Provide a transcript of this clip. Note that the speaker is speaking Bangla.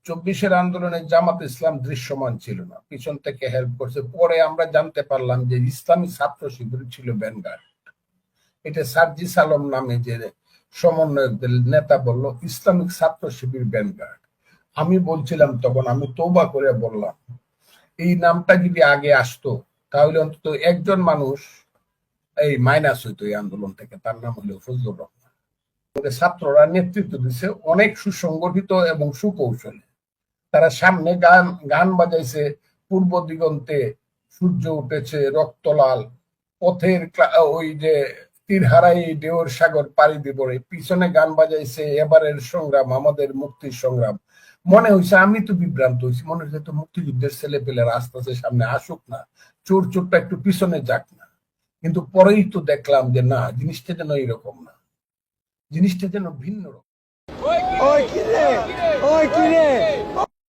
চব্বিশের আন্দোলনে জামাত ইসলাম দৃশ্যমান ছিল না, পিছন থেকে হেল্প করছে। পরে আমরা জানতে পারলাম যে ইসলামী ছাত্র শিবির ছিল ভ্যানগার্ড। এটা সার্জিস আলম নামে যে সমন্বয়কদের নেতা বলল ইসলামিক ছাত্র শিবির ভ্যানগার্ড। আমি বলছিলাম তখন, আমি তওবা করে বললাম, এই নামটা যদি আগে আসতো তাহলে অন্তত একজন মানুষ এই মাইনাস হইতো এই আন্দোলন থেকে, তার নাম হলো ফজলুর রহমান। ছাত্ররা নেতৃত্ব দিচ্ছে অনেক সুসংগঠিত এবং সুকৌশলে। তারা সামনে গান বাজাইছে, পূর্ব দিগন্তে সূর্য উঠেছে রক্তলাল, পথের ওই যে তীরহারাই ঢেউর সাগর পাড়ি দিব রে, পিছনে গান বাজাইছে এবারের সংগ্রাম আমাদের মুক্তির সংগ্রাম। মনে হয়েছে, আমি তো বিভ্রান্ত হয়েছি, মনে হচ্ছে তো মুক্তিযুদ্ধের ছেলে পেলেরা আস্তে আস্তে সামনে আসুক না, চোর চোরটা একটু পিছনে যাক না। কিন্তু পরেই তো দেখলাম যে না, জিনিসটা যেন এরকম না, জিনিসটা যেন ভিন্ন রকম। ওই কিরে, ওই কিরে।